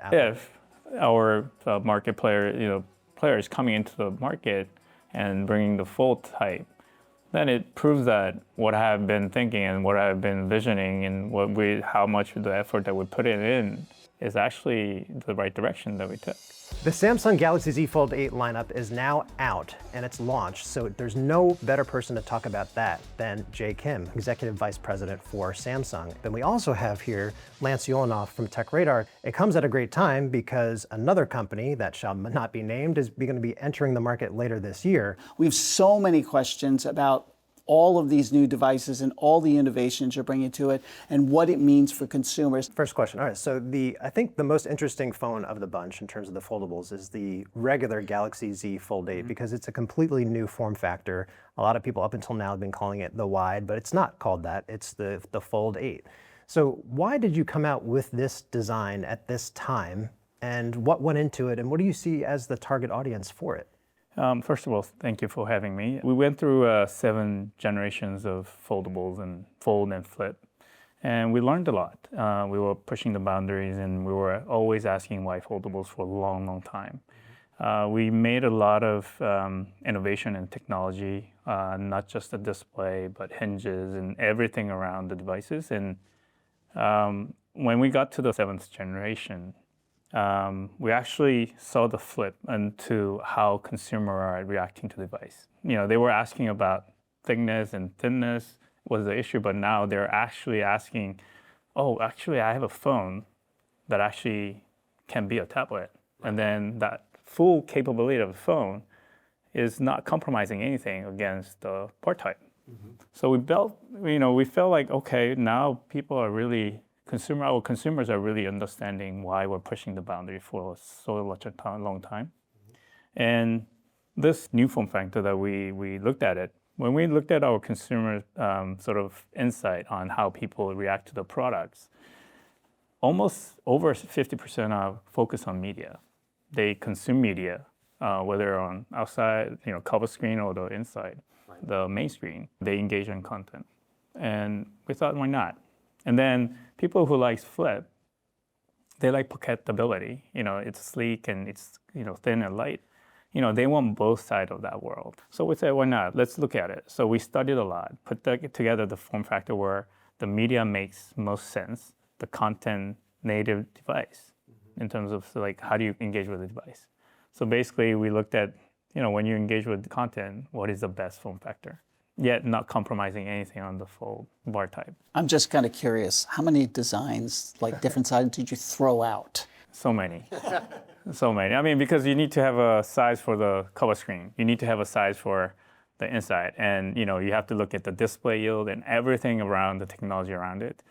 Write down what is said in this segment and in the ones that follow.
Apple. if our market player, players coming into the market and bringing the Fold type, then it proves that what I've been thinking and what I've been envisioning and how much the effort that we put in is actually the right direction that we took. The Samsung Galaxy Z Fold 8 lineup is now out and it's launched, so there's no better person to talk about that than Jay Kim, Executive Vice President for Samsung. Then we also have here Lance Ulanoff from TechRadar. It comes at a great time because another company that shall not be named is going to be entering the market later this year. We have so many questions about all of these new devices and all the innovations you're bringing to it and what it means for consumers. First question. All right, so I think the most interesting phone of the bunch in terms of the foldables is the regular Galaxy Z Fold 8 because it's a completely new form factor. A lot of people up until now have been calling it the Wide, but it's not called that. It's the Fold 8. So why did you come out with this design at this time, and what went into it, and what do you see as the target audience for it? First of all, thank you for having me. We went through 7 generations of foldables and fold and flip, and we learned a lot. We were pushing the boundaries, and we were always asking why foldables for a long, long time. We made a lot of innovation and technology, not just the display, but hinges and everything around the devices. And when we got to the 7th generation, we actually saw the flip into how consumers are reacting to the device. They were asking about thickness and thinness was the issue, but now they're actually asking, oh, actually I have a phone that actually can be a tablet. And then that full capability of the phone is not compromising anything against the port type. So we felt like, okay, now people are really our consumers are really understanding why we're pushing the boundary for so such a long time. And this new form factor that we looked at it, when we looked at our consumer sort of insight on how people react to the products, almost over 50% are focused on media. They consume media, whether on outside, cover screen or the inside, the main screen. They engage in content. And we thought, why not? And then people who like flip, they like pocketability. It's sleek and it's thin and light. They want both sides of that world. So we said, why not? Let's look at it. So we studied a lot, put together the form factor where the media makes most sense, the content native device in terms of how do you engage with the device. So basically we looked at, when you engage with the content, what is the best form factor? Yet not compromising anything on the fold bar type. I'm just kind of curious, how many designs, different sizes, did you throw out? So many. So many. I mean, because you need to have a size for the cover screen. You need to have a size for the inside. And, you have to look at the display yield and everything around the technology around it.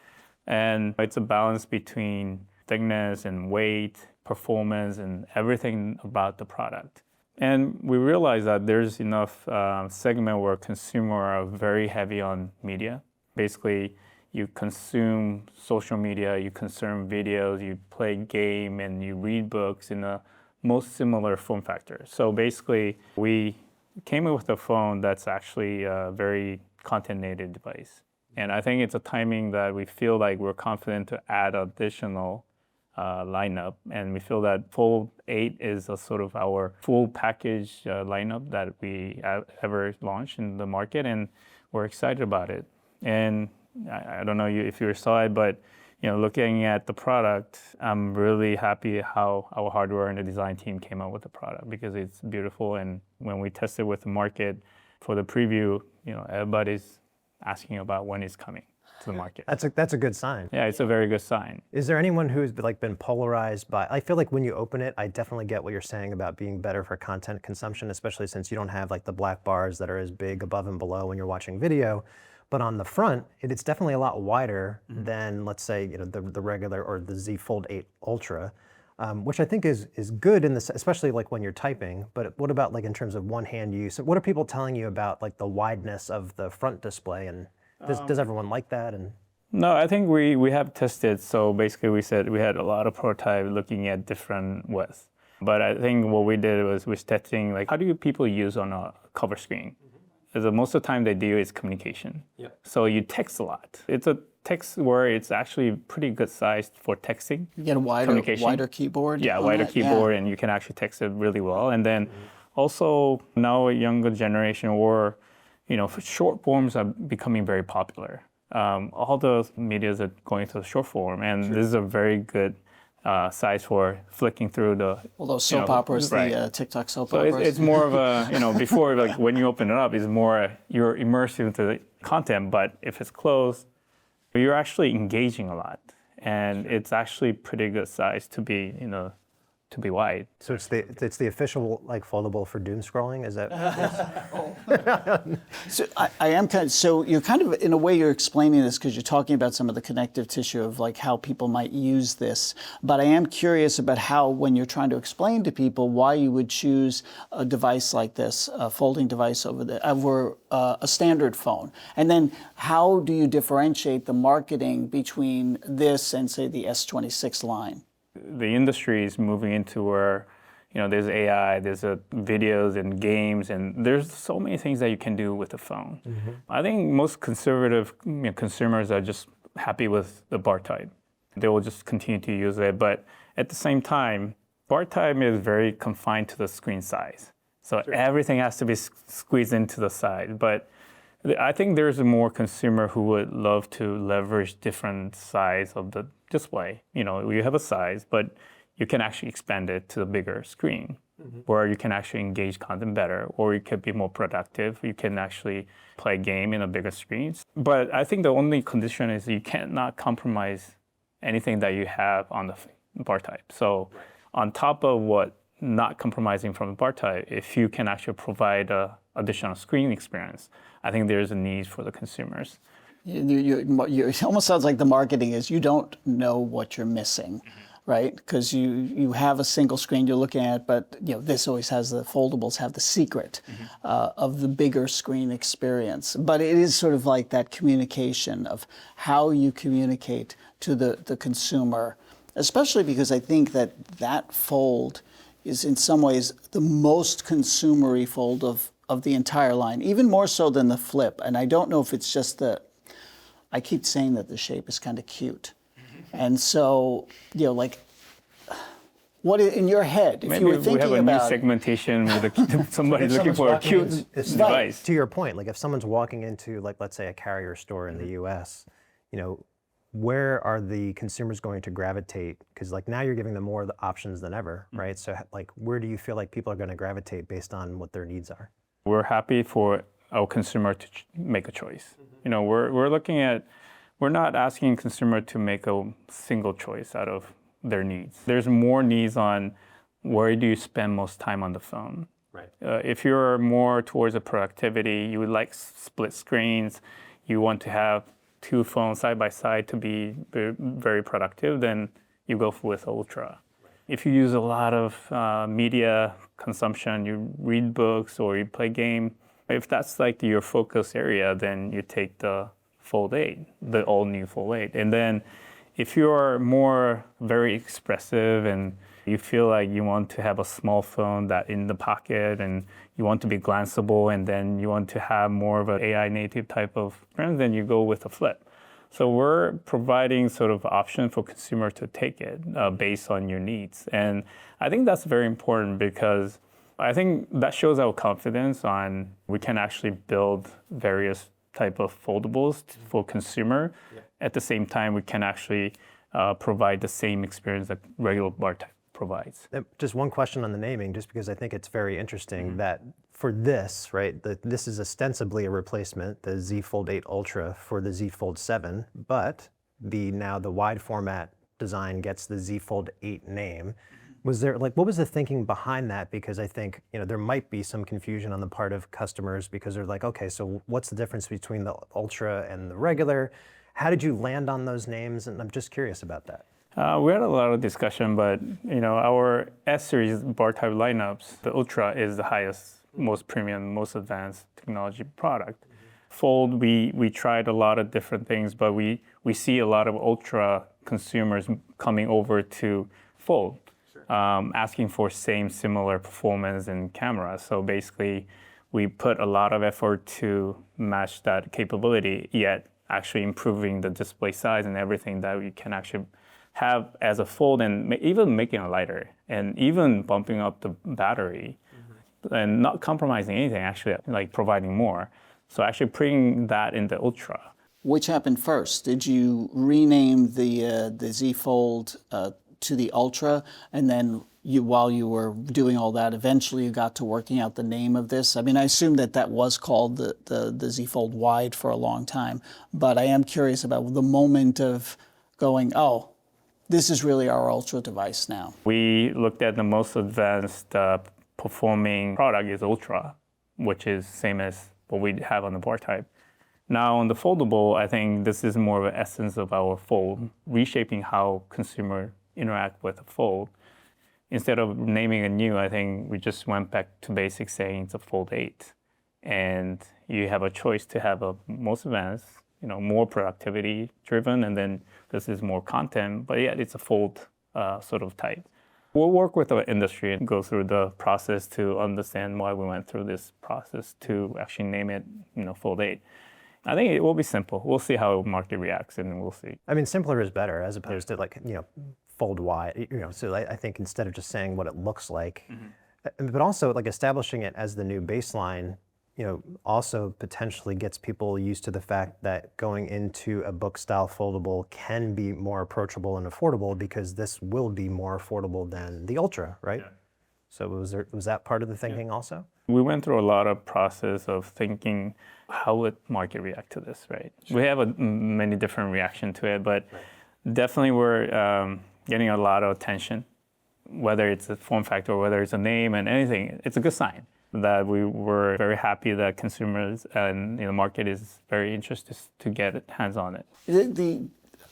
And it's a balance between thickness and weight, performance, and everything about the product. And we realized that there's enough segment where consumers are very heavy on media. Basically, you consume social media, you consume videos, you play game, and you read books in the most similar form factor. So basically, we came up with a phone that's actually a very content-native device. And I think it's a timing that we feel like we're confident to add additional lineup, and we feel that Fold 8 is a sort of our full package lineup that we ever launched in the market, and we're excited about it. And I don't know if you saw it, but looking at the product, I'm really happy how our hardware and the design team came out with the product because it's beautiful. And when we tested with the market for the preview, everybody's asking about when it's coming to the market. That's a good sign. Yeah, it's a very good sign. Is there anyone who's been polarized by? I feel like when you open it, I definitely get what you're saying about being better for content consumption, especially since you don't have the black bars that are as big above and below when you're watching video. But on the front, it's definitely a lot wider than, let's say, the regular or the Z Fold 8 Ultra, which I think is good especially when you're typing. But what about in terms of one-hand use? What are people telling you about the wideness of the front display, and does everyone like that? And no, I think we have tested. So basically, we said we had a lot of prototypes looking at different widths. But I think what we did was we're testing how do people use on a cover screen? Because most of the time they do is communication. Yep. So you text a lot. It's a text where it's actually pretty good sized for texting. You get a wider keyboard. Yeah, on wider it, keyboard, and you can actually text it really well. And then also now a younger generation, or for short forms are becoming very popular. All the medias are going to the short form, and this is a very good size for flicking through the. Well, those soap operas, right. the TikTok soap So operas. it's more of a, before, like when you open it up, it's more, you're immersed into the content, but if it's closed, you're actually engaging a lot. And it's actually pretty good size to be, to be wide. So it's the official like foldable for doom scrolling. Is that? So I am so you're kind of, in a way, you're explaining this because you're talking about some of the connective tissue of like how people might use this. But I am curious about how, when you're trying to explain to people why you would choose a device like this, a folding device over a standard phone, and then how do you differentiate the marketing between this and, say, the S26 line? The industry is moving into where, there's AI, there's videos and games, and there's so many things that you can do with a phone. Mm-hmm. I think most conservative consumers are just happy with the bar type. They will just continue to use it, but at the same time, bar type is very confined to the screen size. So everything has to be squeezed into the side. But I think there's a more consumer who would love to leverage different size of the display. You have a size, but you can actually expand it to the bigger screen, where you can actually engage content better, or you can be more productive. You can actually play a game in a bigger screen. But I think the only condition is you cannot compromise anything that you have on the bar type. So on top of what not compromising from the bar type, if you can actually provide a additional screen experience, I think there's a need for the consumers. It almost sounds like the marketing is you don't know what you're missing, right? Because you have a single screen you're looking at, but this always has the foldables have the secret of the bigger screen experience. But it is sort of like that communication of how you communicate to the consumer, especially because I think that fold is in some ways the most consumery fold of the entire line, even more so than the flip. And I don't know if it's just I keep saying that the shape is kind of cute. And so, like, what in your head, if you were thinking about... Maybe we have a new segmentation with somebody looking for a cute device. To your point, like if someone's walking into, like, let's say a carrier store in the US, where are the consumers going to gravitate? Because like now you're giving them more options than ever, right? So like, where do you feel like people are going to gravitate based on what their needs are? We're happy for our consumer to make a choice. We're looking at, we're not asking consumer to make a single choice out of their needs. There's more needs on where do you spend most time on the phone. Right. If you're more towards a productivity, you would like split screens, you want to have two phones side by side to be very productive, then you go with Ultra. If you use a lot of media consumption, you read books or you play game, if that's like your focus area, then you take the Fold 8, the all-new Fold 8. And then if you're more very expressive and you feel like you want to have a small phone that in the pocket and you want to be glanceable and then you want to have more of an AI native type of experience, then you go with a flip. So we're providing sort of option for consumer to take it based on your needs. And I think that's very important because I think that shows our confidence on we can actually build various type of foldables for consumer. Yeah. At the same time, we can actually provide the same experience that regular bar type provides. Just one question on the naming, just because I think it's very interesting that for this, right, this is ostensibly a replacement, the Z Fold 8 Ultra for the Z Fold 7, but now the wide format design gets the Z Fold 8 name. Was there, what was the thinking behind that? Because I think, there might be some confusion on the part of customers because they're like, okay, so what's the difference between the Ultra and the regular? How did you land on those names? And I'm just curious about that. We had a lot of discussion, but our S-series bar type lineups, the Ultra is the highest, most premium, most advanced technology product. Fold, we tried a lot of different things, but we see a lot of Ultra consumers coming over to Fold. Asking for similar performance and camera. So basically, we put a lot of effort to match that capability, yet actually improving the display size and everything that we can actually have as a fold, and even making it lighter, and even bumping up the battery, and not compromising anything, actually like providing more. So actually putting that in the Ultra. Which happened first? Did you rename the Z Fold to the Ultra, and then while you were doing all that, eventually you got to working out the name of this? I mean, I assume that was called the Z Fold Wide for a long time, but I am curious about the moment of going, oh, this is really our Ultra device now. We looked at the most advanced performing product is Ultra, which is same as what we have on the bar type. Now on the foldable, I think this is more of an essence of our fold, reshaping how consumer interact with a fold. Instead of naming it new, I think we just went back to basics, saying it's a Fold 8. And you have a choice to have a most advanced, more productivity driven, and then this is more content, but yet it's a fold sort of type. We'll work with the industry and go through the process to understand why we went through this process to actually name it, Fold 8. I think it will be simple. We'll see how the market reacts, and we'll see. I mean, simpler is better, as opposed to fold wide. So I think instead of just saying what it looks like, but also like establishing it as the new baseline, also potentially gets people used to the fact that going into a book style foldable can be more approachable and affordable, because this will be more affordable than the Ultra, right? Yeah. So was that part of the thinking also? We went through a lot of process of thinking how would market react to this, right? Sure. We have many different reactions to it, but definitely we're getting a lot of attention, whether it's a form factor or whether it's a name and anything. It's a good sign that we were very happy that consumers and the market is very interested to get hands on it.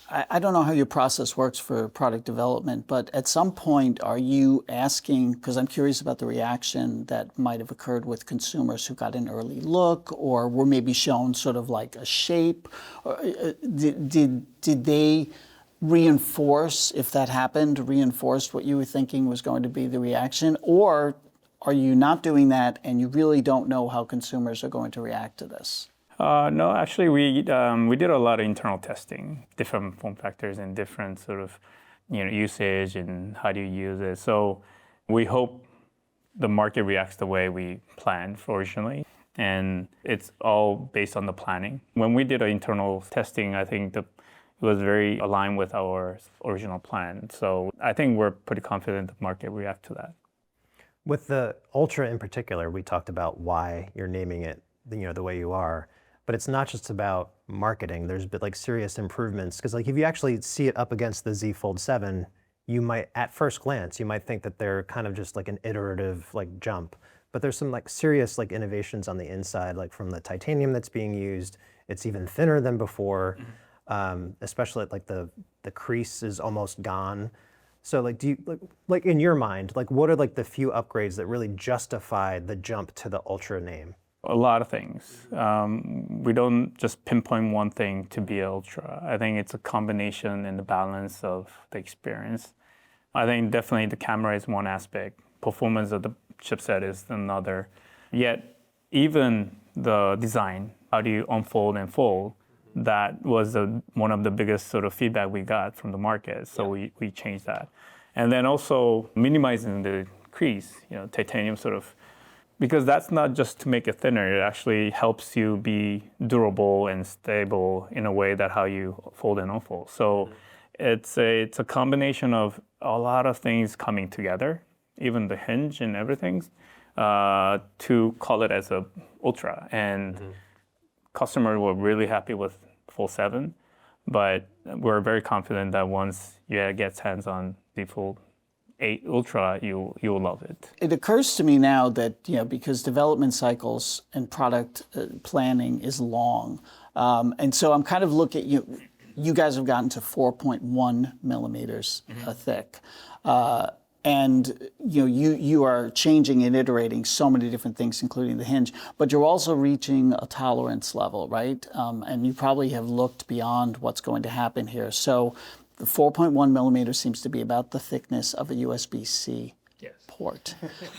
I don't know how your process works for product development, but at some point are you asking, because I'm curious about the reaction that might have occurred with consumers who got an early look or were maybe shown sort of like a shape. Did they reinforce, if that happened, reinforce what you were thinking was going to be the reaction? Or are you not doing that and you really don't know how consumers are going to react to this? No, actually, we did a lot of internal testing, different form factors and different sort of usage and how do you use it. So we hope the market reacts the way we planned originally, and it's all based on the planning. When we did our internal testing, I think it was very aligned with our original plan. So I think we're pretty confident the market react to that. With the Ultra in particular, we talked about why you're naming it the way you are. But it's not just about marketing. There's been like serious improvements, because like if you actually see it up against the Z Fold 7, you might, at first glance, you might think that they're kind of just like an iterative like jump. But there's some like serious like innovations on the inside, like from the titanium that's being used. It's even thinner than before, especially like the crease is almost gone. So like, do you like in your mind, like what are like the few upgrades that really justify the jump to the Ultra name? A lot of things. We don't just pinpoint one thing to be Ultra. I think it's a combination and the balance of the experience. I think definitely the camera is one aspect. Performance of the chipset is another. Yet even the design, how do you unfold and fold, that was one of the biggest sort of feedback we got from the market. So we changed that. And then also minimizing the crease, titanium sort of, because that's not just to make it thinner, it actually helps you be durable and stable in a way that how you fold and unfold. So it's a combination of a lot of things coming together, even the hinge and everything, to call it as a Ultra. And customers were really happy with Fold 7, but we're very confident that once you get hands on the Fold 8 Ultra, you'll love it. It occurs to me now that, because development cycles and product planning is long, and so I'm kind of looking, you guys have gotten to 4.1 millimeters thick. And you are changing and iterating so many different things, including the hinge, but you're also reaching a tolerance level, right? And you probably have looked beyond what's going to happen here. So the 4.1 millimeters seems to be about the thickness of a USB-C port.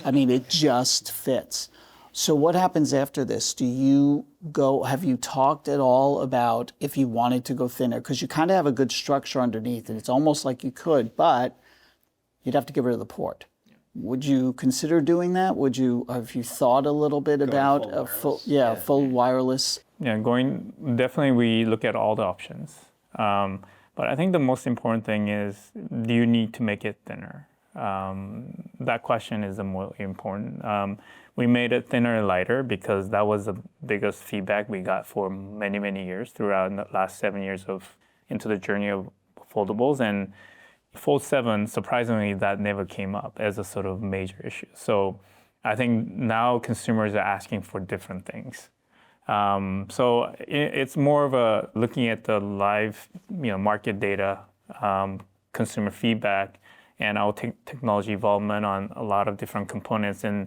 I mean, it just fits. So what happens after this? Have you talked at all about if you wanted to go thinner? Because you kind of have a good structure underneath, and it's almost like you could, but you'd have to get rid of the port. Yeah. Would you consider doing that? Have you thought a little bit about a full wireless? Yeah, definitely we look at all the options. But I think the most important thing is, do you need to make it thinner? That question is the most important. We made it thinner and lighter because that was the biggest feedback we got for many, many years throughout the last 7 years into the journey of foldables. And Fold 7, surprisingly, that never came up as a sort of major issue. So I think now consumers are asking for different things. So it's more of a looking at the live, market data, consumer feedback, and our technology involvement on a lot of different components, and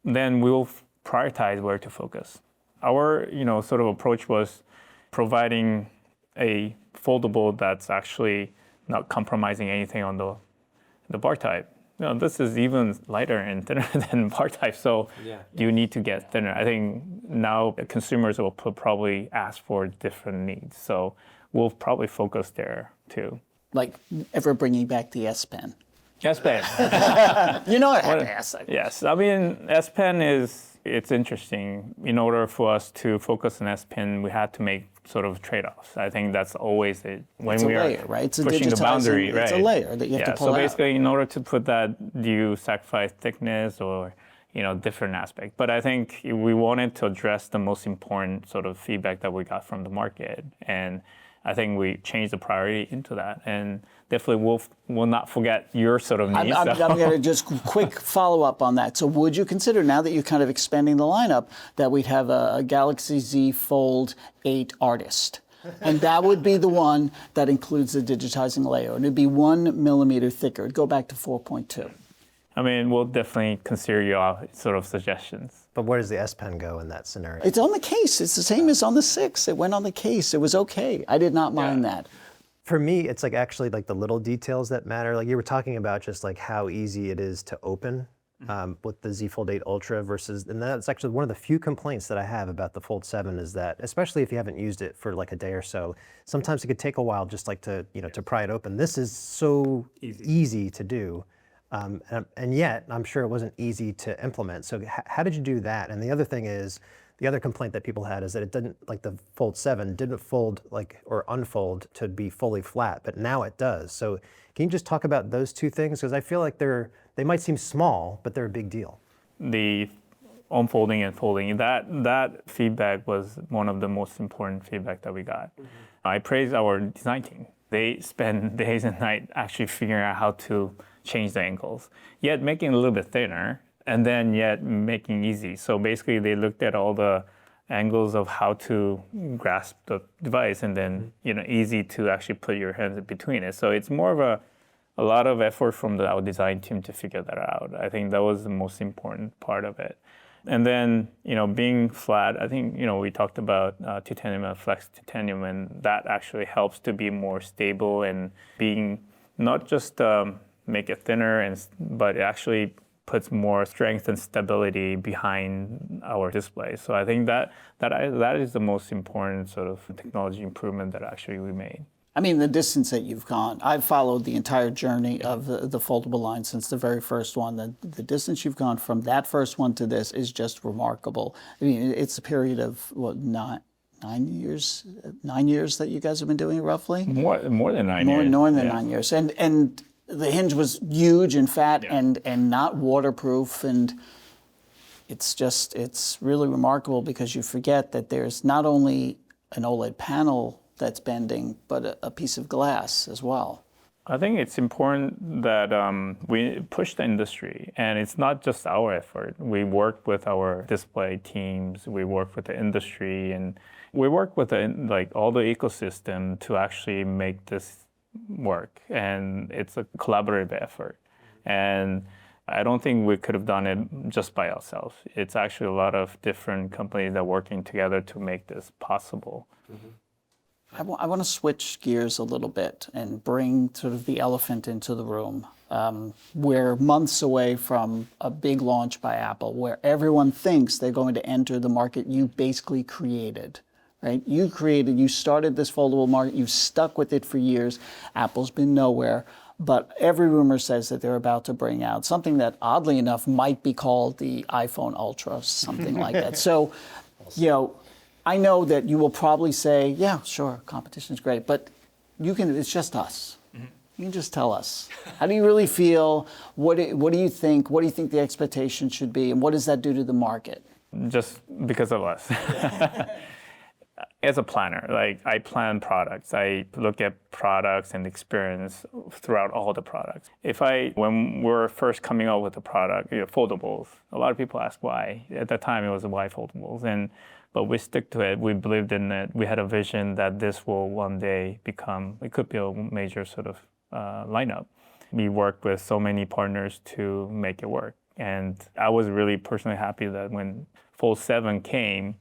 then we'll prioritize where to focus. Our, sort of approach was providing a foldable that's actually not compromising anything on the bar type. This is even lighter and thinner than bar type, so you need to get thinner. I think now consumers will probably ask for different needs, so we'll probably focus there too. Like ever bringing back the S Pen? S Pen. I had to ask that. Yes, I mean, S Pen it's interesting. In order for us to focus on S Pen, we had to make sort of trade-offs. I think that's always when we are right? It's pushing the boundary. Right? It's a layer that you have to pull out. So basically, in order to put that, do you sacrifice thickness or different aspect? But I think we wanted to address the most important sort of feedback that we got from the market, and I think we changed the priority into that, and definitely we'll not forget your sort of needs. I'm going to just quick follow up on that. So would you consider, now that you're kind of expanding the lineup, that we'd have a Galaxy Z Fold 8 Artist? And that would be the one that includes the digitizing layer, and it'd be 1 millimeter thicker. It'd go back to 4.2. I mean, we'll definitely consider your sort of suggestions. But where does the S Pen go in that scenario? It's on the case. It's the same as on the 6. It went on the case. It was okay. I did not mind that. For me, it's like actually like the little details that matter. Like you were talking about just like how easy it is to open with the Z Fold 8 Ultra versus, and that's actually one of the few complaints that I have about the Fold 7 is that, especially if you haven't used it for like a day or so, sometimes it could take a while just like to, to pry it open. This is so easy to do. And yet, I'm sure it wasn't easy to implement. So how did you do that? And the other thing is, the other complaint that people had is that it didn't, like the Fold 7 didn't fold or unfold to be fully flat, but now it does. So can you just talk about those two things? Because I feel like they might seem small, but they're a big deal. The unfolding and folding, that feedback was one of the most important feedback that we got. I praise our design team. They spend days and nights actually figuring out how to change the angles, yet making it a little bit thinner, and then yet making easy. So basically they looked at all the angles of how to grasp the device, and then easy to actually put your hands in between it. So it's more of a lot of effort from our design team to figure that out. I think that was the most important part of it. And then, being flat, I think, we talked about titanium and flex titanium, and that actually helps to be more stable and being not just make it thinner, but it actually puts more strength and stability behind our display. So I think that is the most important sort of technology improvement that actually we made. I mean, the distance that you've gone, I've followed the entire journey of the foldable line since the very first one. The distance you've gone from that first one to this is just remarkable. I mean, it's a period of, what, 9 years? 9 years that you guys have been doing it, roughly? More than 9 years. More than 9 years. And the hinge was huge and fat and not waterproof, and it's really remarkable because you forget that there's not only an OLED panel that's bending, but a piece of glass as well. I think it's important that we push the industry, and it's not just our effort. We work with our display teams, we work with the industry, and we work with all the ecosystem to actually make this work, and it's a collaborative effort. And I don't think we could have done it just by ourselves. It's actually a lot of different companies that are working together to make this possible. I want to switch gears a little bit and bring sort of the elephant into the room. We're months away from a big launch by Apple where everyone thinks they're going to enter the market you basically created. Right? You started this foldable market, you've stuck with it for years. Apple's been nowhere, but every rumor says that they're about to bring out something that, oddly enough, might be called the iPhone Ultra, something like that. So, I know that you will probably say, yeah, sure, competition's great, but it's just us. You can just tell us. How do you really feel? What do you think? What do you think the expectation should be? And what does that do to the market? Just because of us. As a planner, I plan products. I look at products and experience throughout all the products. When we're first coming out with the product, foldables, a lot of people ask why. At that time, it was why foldables, but we stick to it. We believed in it. We had a vision that this will one day it could be a major sort of lineup. We worked with so many partners to make it work. And I was really personally happy that when Fold 7 came,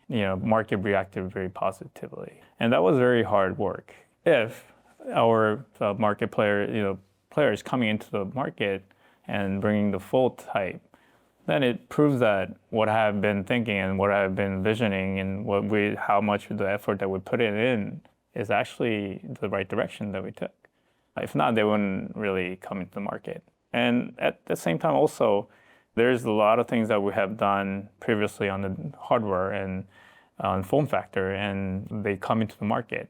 market reacted very positively. And that was very hard work. If our market players coming into the market and bringing the Fold type, then it proves that what I have been thinking and what I have been envisioning and how much of the effort that we put in is actually the right direction that we took. If not, they wouldn't really come into the market. And at the same time also, there's a lot of things that we have done previously on the hardware and on form factor, and they come into the market.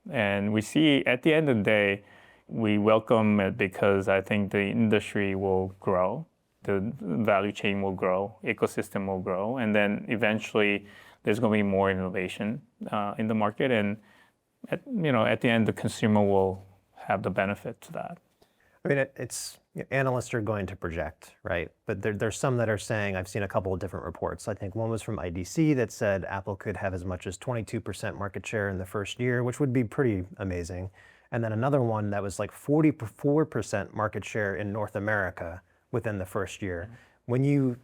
And we see at the end of the day, we welcome it because I think the industry will grow, the value chain will grow, ecosystem will grow, and then eventually there's going to be more innovation in the market. And at the end, the consumer will have the benefit to that. I mean, analysts are going to project, right? But there's some that are saying, I've seen a couple of different reports. I think one was from IDC that said Apple could have as much as 22% market share in the first year, which would be pretty amazing. And then another one that was like 44% market share in North America within the first year. Mm-hmm. When you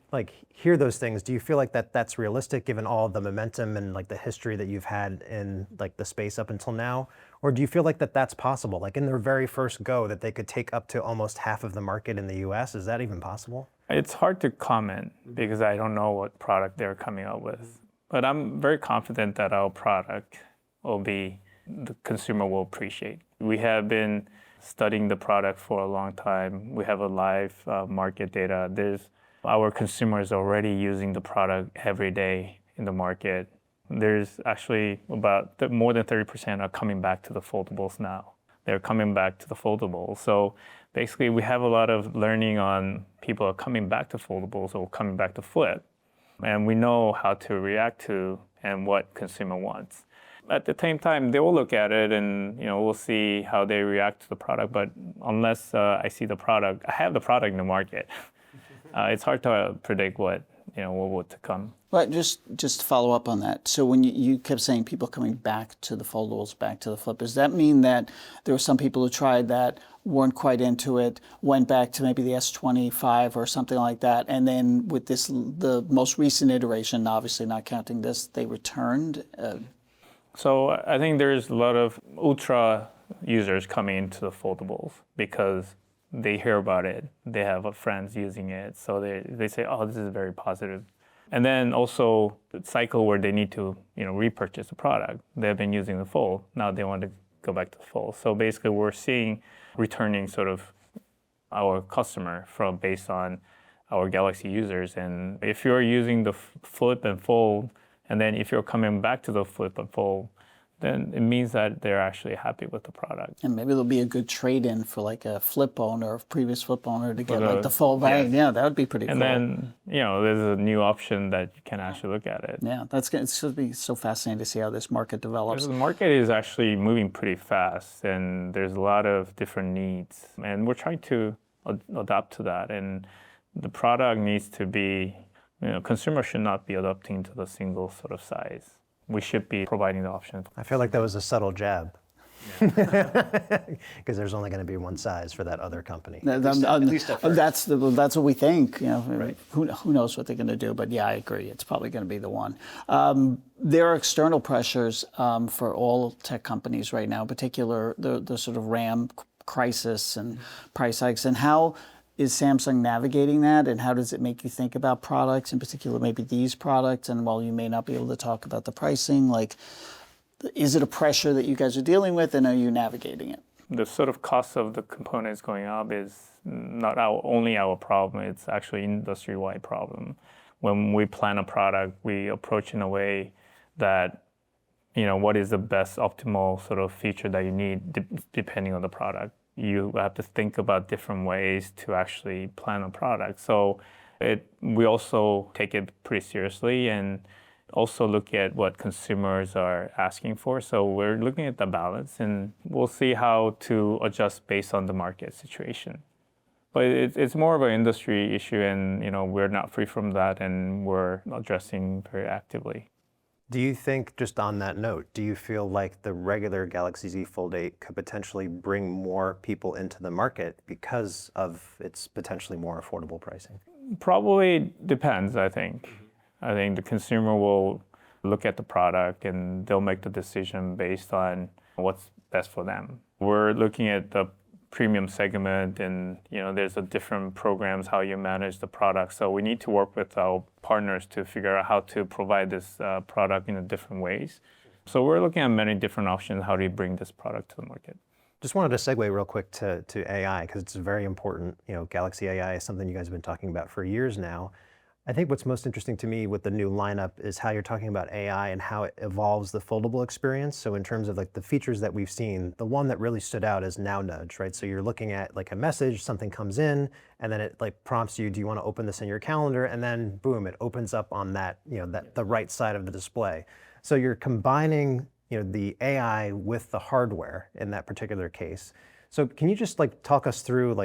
hear those things, do you feel like that's realistic given all the momentum and the history that you've had in the space up until now? Or do you feel like that's possible? In their very first go that they could take up to almost half of the market in the US? Is that even possible? It's hard to comment because I don't know what product they're coming out with. But I'm very confident that our product the consumer will appreciate. We have been studying the product for a long time. We have a live market data. Our consumers are already using the product every day in the market. There's actually about more than 30% are coming back to the foldables now. They're coming back to the foldables. So basically, we have a lot of learning on people are coming back to foldables or coming back to flip. And we know how to react to and what consumer wants. At the same time, they will look at it and we'll see how they react to the product. But unless I see the product, I have the product in the market. It's hard to predict what to come. Right, just to follow up on that. So when you kept saying people coming back to the foldables, back to the flip, does that mean that there were some people who tried that, weren't quite into it, went back to maybe the S25 or something like that, and then with the most recent iteration, obviously not counting this, they returned? So I think there's a lot of ultra users coming into the foldables because they hear about it, they have friends using it, so they say, oh, this is very positive. And then also the cycle where they need to repurchase the product. They've been using the Fold, now they want to go back to the Fold. So basically we're seeing returning sort of our customer based on our Galaxy users. And if you're using the Flip and Fold, and then if you're coming back to the Flip and Fold, then it means that they're actually happy with the product. And maybe there'll be a good trade-in for a flip owner, a previous flip owner to get the Fold back. Yeah, that would be pretty cool. And then, there's a new option that you can actually look at it. Yeah, it's going to be so fascinating to see how this market develops. Because the market is actually moving pretty fast, and there's a lot of different needs. And we're trying to adapt to that. And the product needs to be, consumers should not be adapting to the single sort of size. We should be providing the option. I feel like that was a subtle jab. Because there's only going to be one size for that other company. At least at first. That's what we think. Right. Who knows what they're going to do? But yeah, I agree. It's probably going to be the one. There are external pressures for all tech companies right now, in particular the sort of RAM crisis and price hikes. And how is Samsung navigating that, and how does it make you think about products, in particular maybe these products? And while you may not be able to talk about the pricing, like, is it a pressure that you guys are dealing with, and are you navigating it? The sort of cost of the components going up is not only our problem, it's actually industry-wide problem. When we plan a product, we approach in a way that, what is the best optimal sort of feature that you need depending on the product. You have to think about different ways to actually plan a product. So we also take it pretty seriously and also look at what consumers are asking for. So we're looking at the balance, and we'll see how to adjust based on the market situation. But it's more of an industry issue, and we're not free from that, and we're addressing very actively. Do you think, just on that note, do you feel like the regular Galaxy Z Fold 8 could potentially bring more people into the market because of its potentially more affordable pricing? Probably depends, I think. I think the consumer will look at the product and they'll make the decision based on what's best for them. We're looking at the premium segment, and there's a different programs how you manage the product. So we need to work with our partners to figure out how to provide this product in different ways. So we're looking at many different options. How do you bring this product to the market? Just wanted to segue real quick to AI, because it's very important. Galaxy AI is something you guys have been talking about for years now. I think what's most interesting to me with the new lineup is how you're talking about AI and how it evolves the foldable experience. So in terms of like the features that we've seen, the one that really stood out is Now Nudge, right? So you're looking at like a message, something comes in, and then it like prompts you, do you want to open this in your calendar? And then boom, it opens up on that, the right side of the display. So you're combining, the AI with the hardware in that particular case. So can you just like talk us through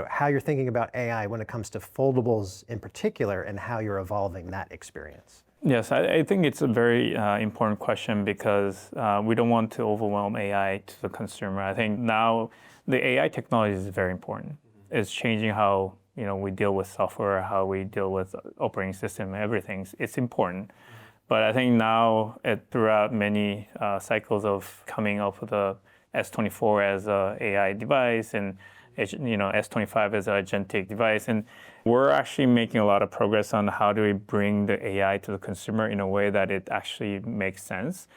how you're thinking about AI when it comes to foldables in particular, and how you're evolving that experience? Yes, I think it's a very important question, because we don't want to overwhelm AI to the consumer. I think now the AI technology is very important. It's changing how we deal with software, how we deal with operating system, everything. It's important. But I think now, throughout many cycles of coming up with the S24 as an AI device, and S25 as an agentic device, and we're actually making a lot of progress on how do we bring the AI to the consumer in a way that it actually makes sense.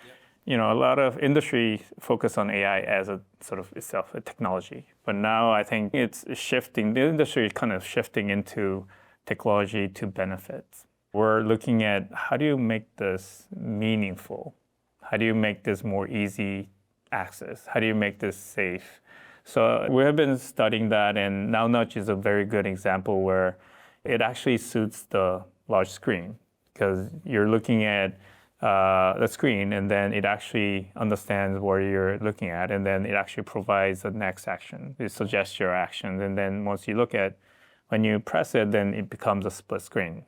A lot of industry focus on AI as a sort of itself a technology, but now I think it's shifting. The industry is kind of shifting into technology to benefits. We're looking at how do you make this meaningful? How do you make this more easy access? How do you make this safe? So we have been studying that, and Now Nudge is a very good example where it actually suits the large screen, because you're looking at the screen, and then it actually understands what you're looking at, and then it actually provides the next action. It suggests your actions, and then once you look at, when you press it, then it becomes a split screen.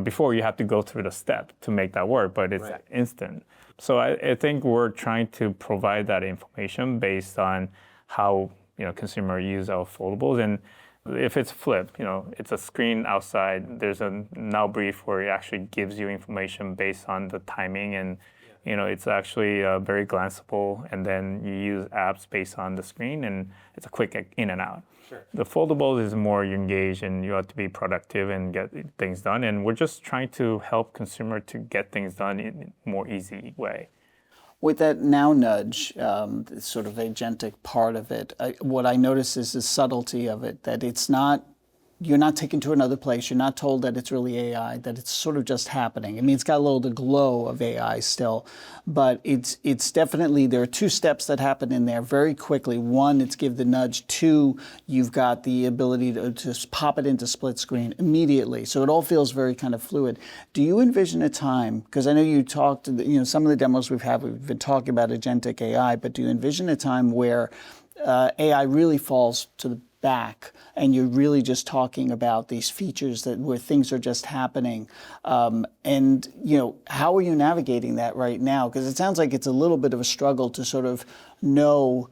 Before you have to go through the step to make that work, but it's instant. So I think we're trying to provide that information based on how consumer use our foldables. And if it's flipped, it's a screen outside. There's a Now Brief where it actually gives you information based on the timing, and it's actually very glanceable. And then you use apps based on the screen, and it's a quick in and out. Sure. The foldables is more you engage, and you have to be productive and get things done. And we're just trying to help consumer to get things done in a more easy way. With that Now Nudge, sort of agentic part of it, what I notice is the subtlety of it, that it's not, you're not taken to another place. You're not told that it's really AI, that it's sort of just happening. I mean, it's got a little the glow of AI still, but it's definitely, there are two steps that happen in there very quickly. One, it's give the nudge. Two, you've got the ability to just pop it into split screen immediately. So it all feels very kind of fluid. Do you envision a time, because I know you talked, some of the demos we've been talking about agentic AI, but do you envision a time where AI really falls to the back, and you're really just talking about these features where things are just happening, and how are you navigating that right now? Because it sounds like it's a little bit of a struggle to sort of know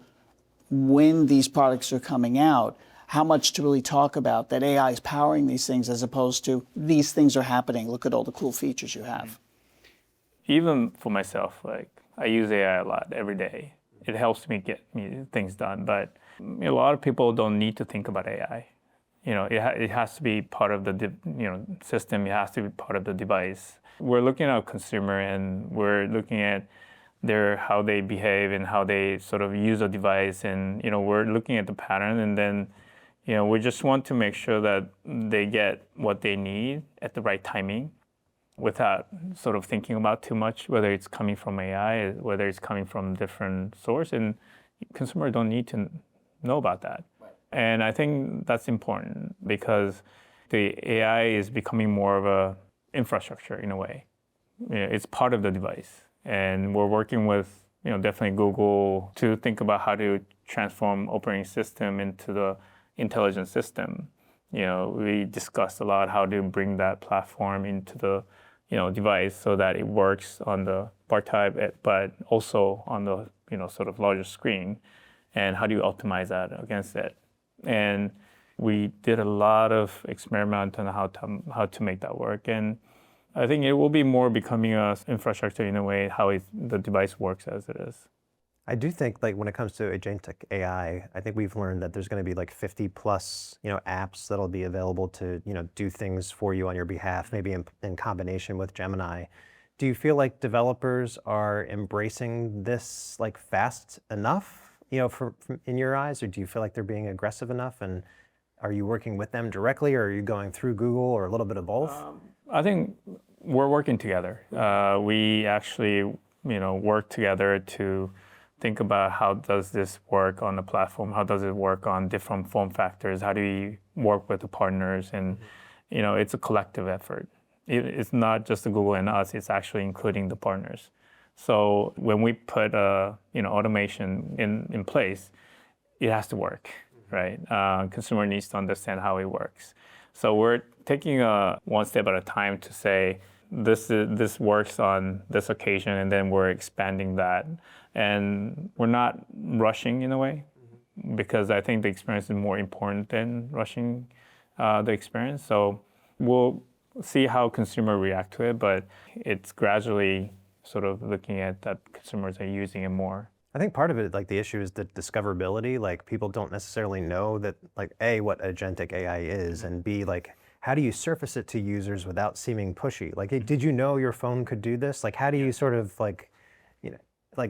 when these products are coming out, how much to really talk about that AI is powering these things, as opposed to these things are happening, look at all the cool features you have. Even for myself, I use AI a lot every day. It helps me get things done, but A lot of people don't need to think about AI. It has to be part of the system. It has to be part of the device. We're looking at a consumer, and we're looking at how they behave and how they sort of use a device, and we're looking at the pattern, and then we just want to make sure that they get what they need at the right timing, without sort of thinking about too much, whether it's coming from AI, whether it's coming from different source, and consumers don't need to know about that. Right. And I think that's important because the AI is becoming more of a infrastructure in a way. It's part of the device. And we're working with definitely Google to think about how to transform operating system into the intelligent system. We discussed a lot how to bring that platform into the device so that it works on the bar type, but also on the sort of larger screen. And how do you optimize that against it? And we did a lot of experiment on how to make that work. And I think it will be more becoming an infrastructure in a way how the device works as it is. I do think like when it comes to agentic AI, I think we've learned that there's going to be like 50 plus apps that'll be available to do things for you on your behalf, maybe in combination with Gemini. Do you feel like developers are embracing this like fast enough, from in your eyes, or do you feel like they're being aggressive enough? And are you working with them directly, or are you going through Google, or a little bit of both? I think we're working together. We actually, work together to think about how does this work on the platform? How does it work on different form factors? How do we work with the partners? And, it's a collective effort. It's not just the Google and us, it's actually including the partners. So when we put, automation in place, it has to work, right? Consumer needs to understand how it works. So we're taking one step at a time to say, this works on this occasion, and then we're expanding that. And we're not rushing in a way, because I think the experience is more important than rushing the experience. So we'll see how consumers react to it, but it's gradually sort of looking at that consumers are using it more. I think part of it, like the issue is the discoverability. Like people don't necessarily know that, like A, what agentic AI is, and B, like how do you surface it to users without seeming pushy? Like, did you know your phone could do this? Like, how do you sort of like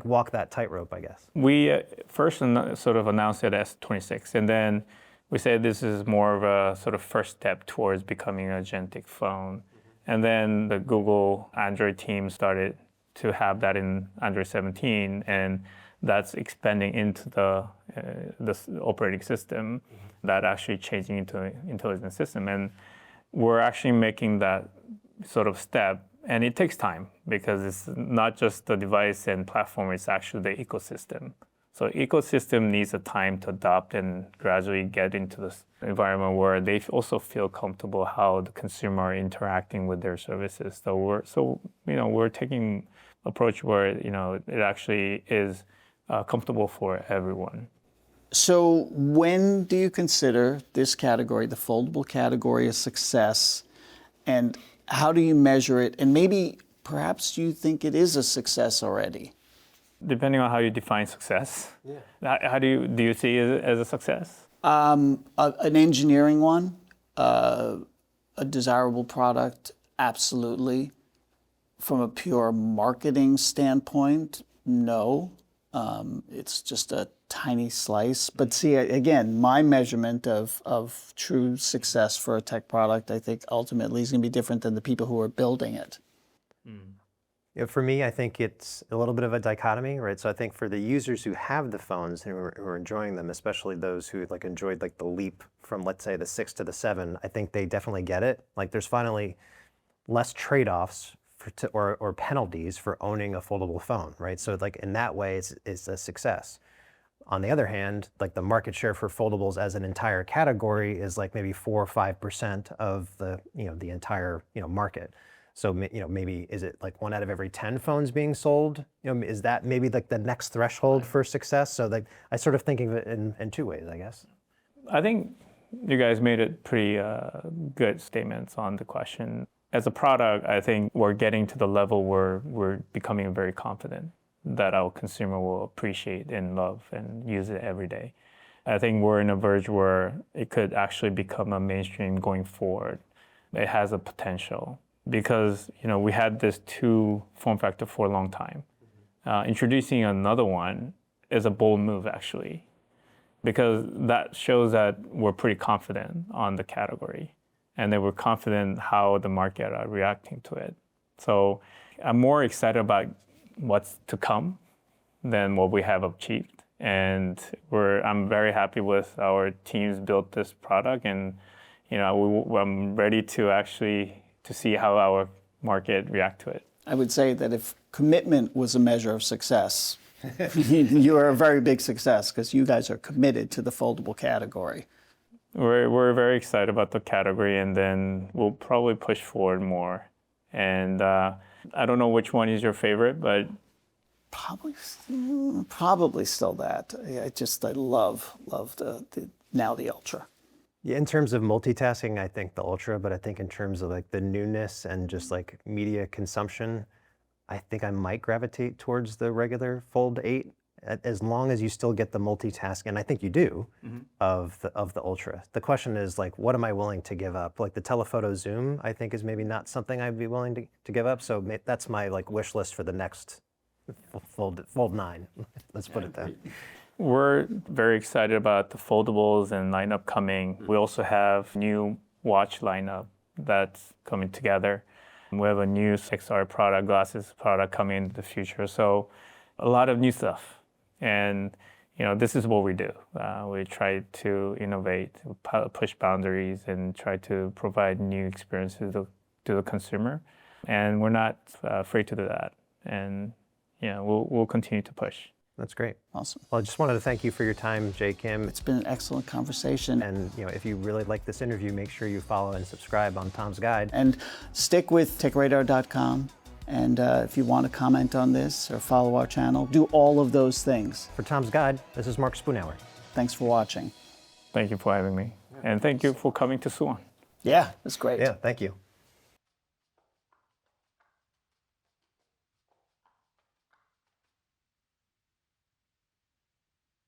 walk that tightrope, I guess? We first sort of announced it as 26, and then we said this is more of a sort of first step towards becoming an agentic phone. And then the Google Android team started to have that in Android 17, and that's expanding into the operating system, that actually changing into an intelligent system. And we're actually making that sort of step, and it takes time because it's not just the device and platform, it's actually the ecosystem. So ecosystem needs a time to adopt and gradually get into this environment where they also feel comfortable how the consumer are interacting with their services. So we're taking approach where it actually is comfortable for everyone. So when do you consider this category, the foldable category, a success, and how do you measure it? And maybe perhaps you think it is a success already. Depending on how you define success. Yeah. How do you see it as a success? An engineering one, a desirable product, absolutely. From a pure marketing standpoint, no. It's just a tiny slice. But see, again, my measurement of true success for a tech product, I think ultimately is going to be different than the people who are building it. For me, I think it's a little bit of a dichotomy, right? So I think for the users who have the phones and who are enjoying them, especially those who enjoyed the leap from, let's say, the 6 to the 7, I think they definitely get it. Like there's finally less trade-offs or penalties for owning a foldable phone, right? So in that way, it's a success. On the other hand, the market share for foldables as an entire category is maybe 4 or 5% of the the entire market. So maybe is it 1 out of every 10 phones being sold? Is that maybe the next threshold for success? So I sort of think of it in 2 ways, I guess. I think you guys made it pretty good statements on the question. As a product, I think we're getting to the level where we're becoming very confident that our consumer will appreciate and love and use it every day. I think we're in a verge where it could actually become a mainstream going forward. It has a potential because we had this 2 form factor for a long time. Introducing another one is a bold move actually, because that shows that we're pretty confident on the category and that we're confident how the market are reacting to it. So I'm more excited about what's to come than what we have achieved. And I'm very happy with our teams built this product, and I'm ready to see how our market react to it. I would say that if commitment was a measure of success, you are a very big success because you guys are committed to the foldable category. We're very excited about the category, and then we'll probably push forward more. And I don't know which one is your favorite, but probably still that. I love the Ultra. Yeah, in terms of multitasking, I think the Ultra, but I think in terms of like the newness and just like media consumption, I think I might gravitate towards the regular Fold 8, as long as you still get the multitask, and I think you do, of the Ultra. The question is like, what am I willing to give up? Like the telephoto zoom, I think is maybe not something I'd be willing to give up. So that's my like wish list for the next Fold 9. Let's put it there. We're very excited about the foldables and lineup coming. We also have new watch lineup that's coming together. We have a new XR product, glasses product coming into the future. So a lot of new stuff. And this is what we do. We try to innovate, push boundaries, and try to provide new experiences to the consumer. And we're not afraid to do that. And we'll continue to push. That's great. Awesome. Well, I just wanted to thank you for your time, Jay Kim. It's been an excellent conversation. And if you really like this interview, make sure you follow and subscribe on Tom's Guide. And stick with TechRadar.com. And if you want to comment on this or follow our channel, do all of those things. For Tom's Guide, this is Mark Spoonauer. Thanks for watching. Thank you for having me. And thank you for coming to Suwon. Yeah, it's great. Yeah, thank you.